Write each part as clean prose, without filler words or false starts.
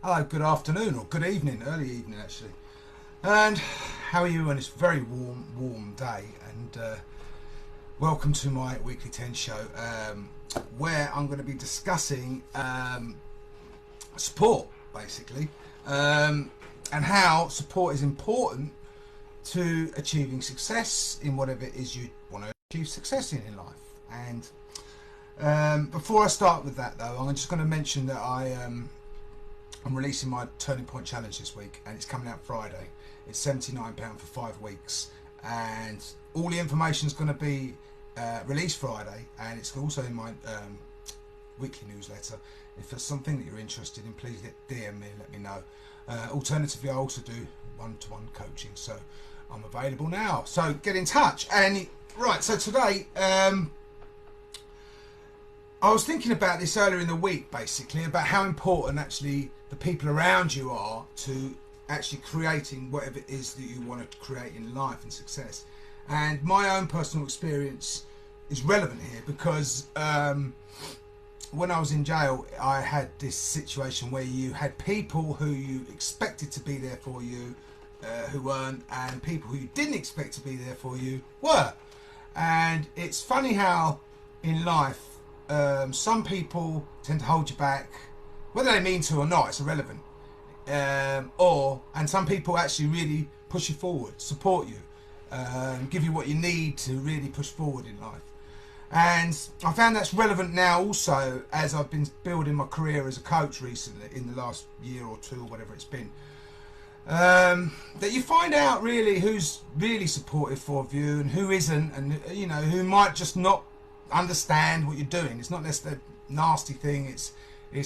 Hello, good afternoon or good evening, early evening actually. And how are you on this very warm day? And welcome to my weekly 10 show, where I'm going to be discussing support, basically, and how support is important to achieving success in whatever it is you want to achieve success in life. And before I start with that, though, I'm just going to mention that I'm releasing my Turning Point Challenge this week, and it's coming out Friday. It's £79 for 5 weeks, and all the information is going to be released Friday, and it's also in my weekly newsletter. If there's something that you're interested in, please DM me and let me know. Alternatively, I also do one-to-one coaching, so I'm available now. So get in touch. And right, so today, I was thinking about this earlier in the week, basically, about how important actually the people around you are to actually creating whatever it is that you want to create in life and success. And my own personal experience is relevant here because when I was in jail, I had this situation where you had people who you expected to be there for you who weren't, and people who you didn't expect to be there for you were. And it's funny how in life some people tend to hold you back, whether they mean to or not, it's irrelevant. And some people actually really push you forward, support you, give you what you need to really push forward in life. And I found that's relevant now also as I've been building my career as a coach recently, in the last year or two, or whatever it's been. That you find out really who's really supportive of you and who isn't, and you know, who might just not understand what you're doing. It's not necessarily a nasty thing. It's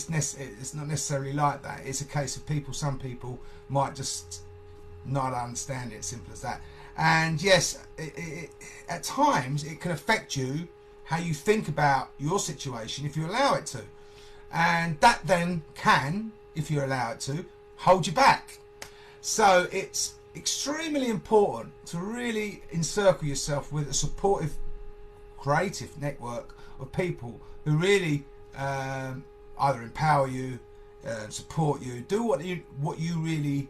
not necessarily like that. It's a case of some people might just not understand it. Simple as that. And yes, at times it can affect you, how you think about your situation, if you allow it to, and that then can, if you allow it to, hold you back. So it's extremely important to really encircle yourself with a supportive, creative network of people who really either empower you, support you, do what you really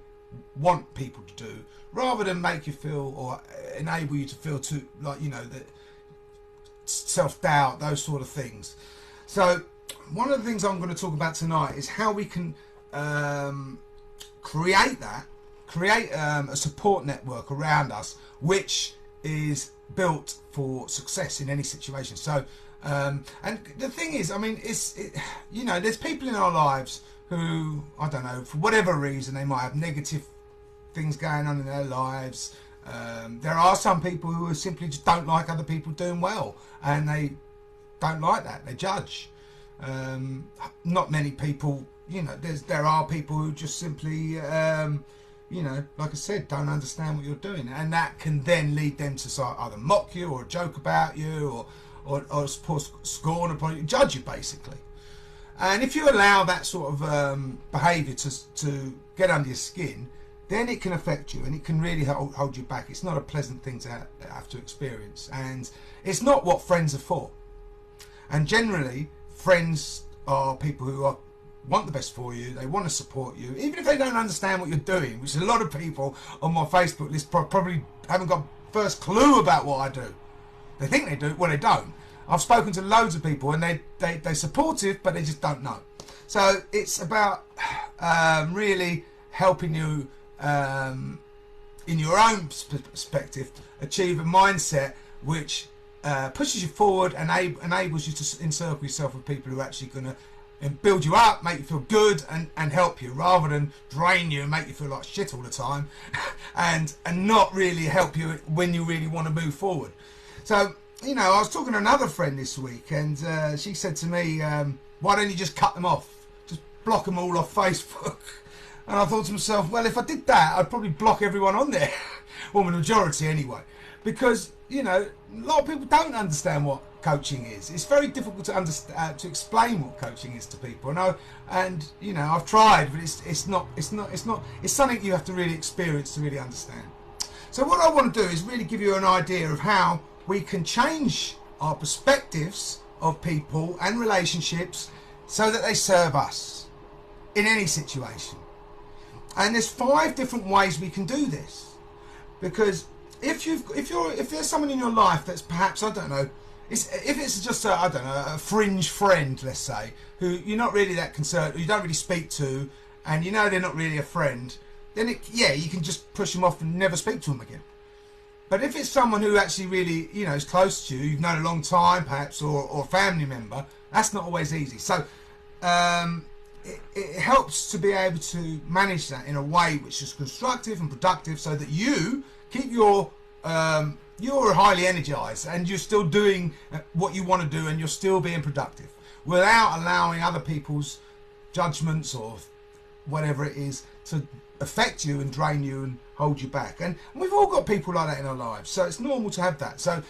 want people to do, rather than make you feel or enable you to feel too, like, you know, that self-doubt, those sort of things. So one of the things I'm going to talk about tonight is how we can create a support network around us which is built for success in any situation. So and the thing is, I mean, you know, there's people in our lives who, I don't know, for whatever reason, they might have negative things going on in their lives. There are some people who simply just don't like other people doing well, and they don't like that, they judge. Not many people, you know, there are people who just simply you know, like I said, don't understand what you're doing, and that can then lead them to either mock you or joke about you or scorn upon you, judge you basically. And if you allow that sort of behaviour to get under your skin, then it can affect you and it can really hold you back. It's not a pleasant thing to have to experience, and it's not what friends are for. And generally, friends are people who want the best for you, they want to support you, even if they don't understand what you're doing, which a lot of people on my Facebook list probably haven't got first clue about what I do. They think they do, well they don't. I've spoken to loads of people and they're supportive, but they just don't know. So it's about really helping you in your own perspective achieve a mindset which pushes you forward and enables you to encircle yourself with people who are actually going to build you up, make you feel good, and help you, rather than drain you and make you feel like shit all the time and not really help you when you really want to move forward. So, you know, I was talking to another friend this week, and she said to me, why don't you just cut them off, just block them all off Facebook? And I thought to myself, well, if I did that, I'd probably block everyone on there. Well, the majority anyway, because, you know, a lot of people don't understand what coaching is. It's very difficult to understand, to explain what coaching is to people. And you know, I've tried, but it's something you have to really experience to really understand. So what I want to do is really give you an idea of how we can change our perspectives of people and relationships so that they serve us. in any situation. And there's 5 different ways we can do this, because if there's someone in your life that's perhaps, I don't know, if it's just a fringe friend, let's say, who you're not really that concerned, who you don't really speak to, and you know they're not really a friend, then you can just push them off and never speak to them again. But if it's someone who actually really, is close to you, you've known a long time perhaps, or a family member, that's not always easy. So it helps to be able to manage that in a way which is constructive and productive, so that you keep you're highly energized and you're still doing what you want to do, and you're still being productive without allowing other people's judgments or whatever it is to affect you and drain you and hold you back. And we've all got people like that in our lives, so it's normal to have that. So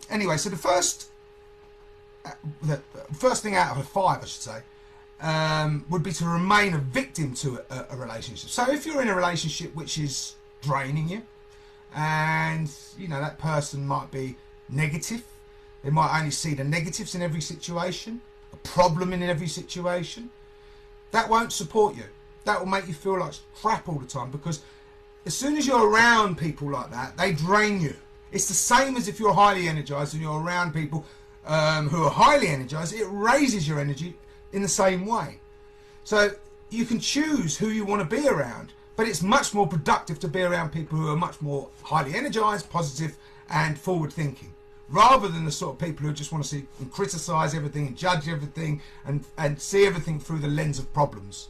anyway, so the first thing out of the 5, I should say, would be to remain a victim to a relationship. So if you're in a relationship which is draining you, and that person might be negative, they might only see the negatives in every situation, a problem in every situation, that won't support you. That will make you feel like crap all the time, because as soon as you're around people like that, they drain you. It's the same as if you're highly energized and you're around people who are highly energized. It raises your energy in the same way. So you can choose who you want to be around, but it's much more productive to be around people who are much more highly energized, positive and forward thinking, rather than the sort of people who just want to see and criticize everything and judge everything and see everything through the lens of problems.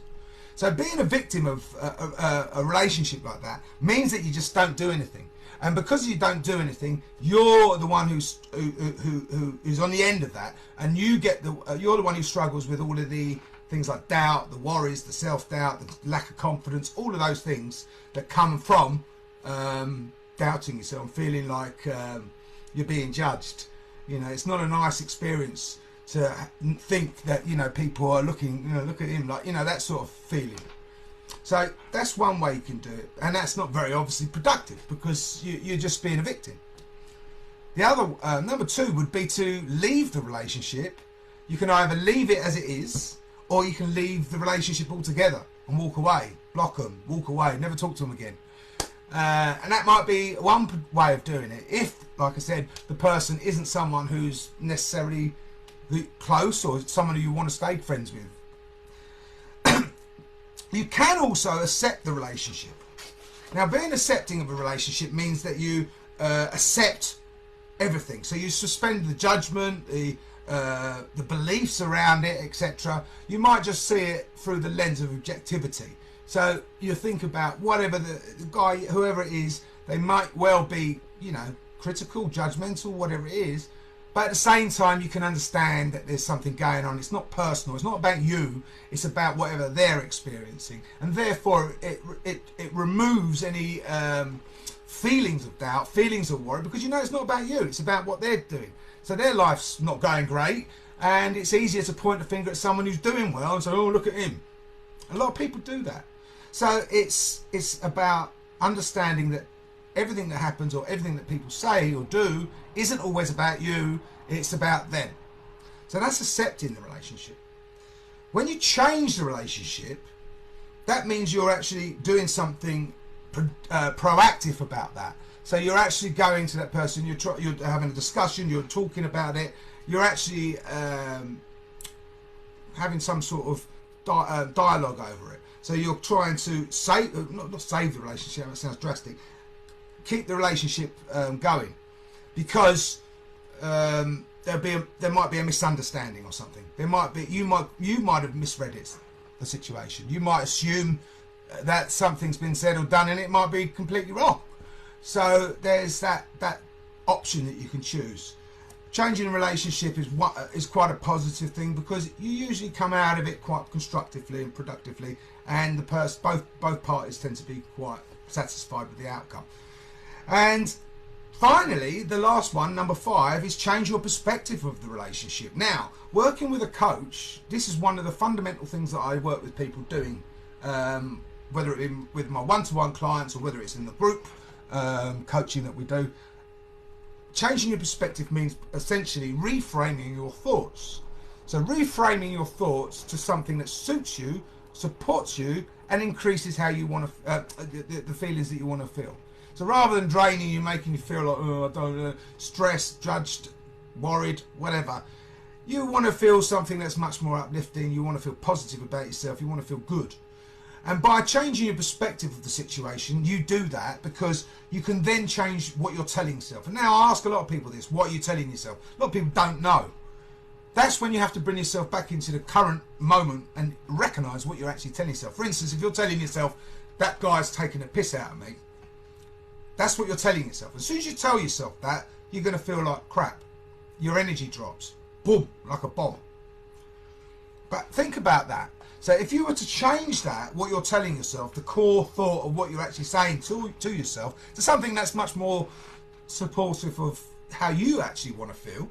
So being a victim of a relationship like that means that you just don't do anything. And because you don't do anything, you're the one who is on the end of that, and you're the one who struggles with all of the things like doubt, the worries, the self-doubt, the lack of confidence, all of those things that come from doubting yourself and feeling like you're being judged. It's not a nice experience to think that people are looking, look at him, like that sort of feeling. So that's one way you can do it, and that's not very obviously productive, because you're just being a victim. The other number 2 would be to leave the relationship. You can either leave it as it is, or you can leave the relationship altogether and walk away, block them, walk away, never talk to them again. And that might be one way of doing it, if, like I said, the person isn't someone who's necessarily close or someone who you want to stay friends with. You can also accept the relationship. Now, being accepting of a relationship means that you accept everything. So you suspend the judgment, the beliefs around it, etc. You might just see it through the lens of objectivity. So you think about whatever the guy, whoever it is, they might well be, critical, judgmental, whatever it is. But at the same time, you can understand that there's something going on. It's not personal. It's not about you. It's about whatever they're experiencing. And therefore, it removes any feelings of doubt, feelings of worry, because it's not about you. It's about what they're doing. So their life's not going great. And it's easier to point the finger at someone who's doing well and say, oh, look at him. A lot of people do that. So it's about understanding that everything that happens or everything that people say or do isn't always about you, it's about them. So that's accepting the relationship. When you change the relationship, that means you're actually doing something proactive about that. So you're actually going to that person, you're having a discussion, you're talking about it, you're actually having some sort of dialogue over it. So you're trying to save, not save the relationship, that sounds drastic, keep the relationship going, because there might be a misunderstanding or something. There might be, you might have misread the situation. You might assume that something's been said or done, and it might be completely wrong. So there's that option that you can choose. Changing a relationship is quite a positive thing, because you usually come out of it quite constructively and productively, and both parties tend to be quite satisfied with the outcome. And finally, the last one, number 5, is change your perspective of the relationship. Now, working with a coach, this is one of the fundamental things that I work with people doing, whether it be with my one-to-one clients or whether it's in the group coaching that we do. Changing your perspective means essentially reframing your thoughts. So reframing your thoughts to something that suits you, supports you and increases how you want to the feelings that you want to feel. So rather than draining you, making you feel like, oh, I don't know, stressed, judged, worried, whatever, you want to feel something that's much more uplifting. You want to feel positive about yourself. You want to feel good. And by changing your perspective of the situation, you do that because you can then change what you're telling yourself. And now I ask a lot of people this: what are you telling yourself? A lot of people don't know. That's when you have to bring yourself back into the current moment and recognise what you're actually telling yourself. For instance, if you're telling yourself, that guy's taking a piss out of me, that's what you're telling yourself. As soon as you tell yourself that, you're going to feel like crap. Your energy drops. Boom, like a bomb. But think about that. So if you were to change that, what you're telling yourself, the core thought of what you're actually saying to yourself, to something that's much more supportive of how you actually want to feel,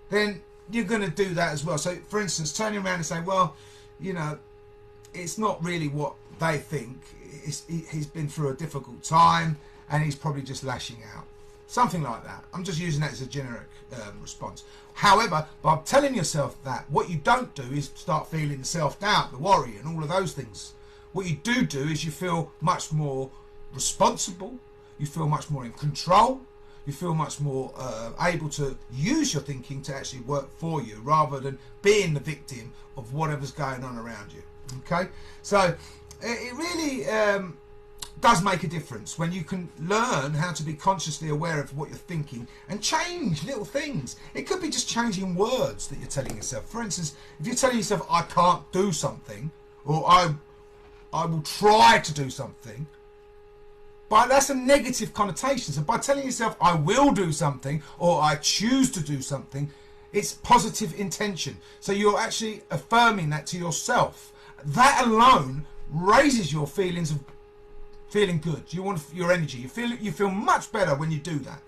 then you're going to do that as well. So for instance, turning around and saying, well, you know, it's not really what they think. He's been through a difficult time and he's probably just lashing out. Something like that. I'm just using that as a generic response. However, by telling yourself that, what you don't do is start feeling the self-doubt, the worry and all of those things. What you do is you feel much more responsible, you feel much more in control, you feel much more able to use your thinking to actually work for you rather than being the victim of whatever's going on around you. Okay? So it really does make a difference when you can learn how to be consciously aware of what you're thinking and change little things. It could be just changing words that you're telling yourself. For instance, if you're telling yourself, I can't do something, or I will try to do something, but that's a negative connotation. So by telling yourself, I will do something, or I choose to do something, it's positive intention. So you're actually affirming that to yourself. That alone raises your feelings of feeling good. You want your energy. You feel much better when you do that.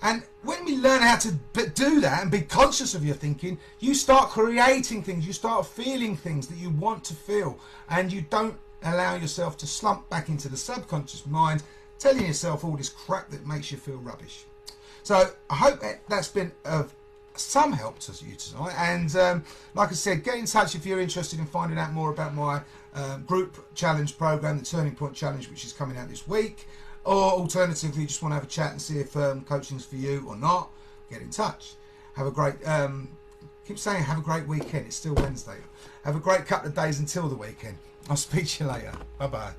And when we learn how to do that and be conscious of your thinking, you start creating things. You start feeling things that you want to feel, and you don't allow yourself to slump back into the subconscious mind, telling yourself all this crap that makes you feel rubbish. So I hope that's been of some help to you tonight. And like I said, get in touch if you're interested in finding out more about my group challenge program, the Turning Point Challenge, which is coming out this week. Or alternatively, you just want to have a chat and see if coaching's for you or not. Get in touch. Have a great keep saying have a great weekend. It's still Wednesday. Have a great couple of days until the weekend. I'll speak to you later. Bye bye.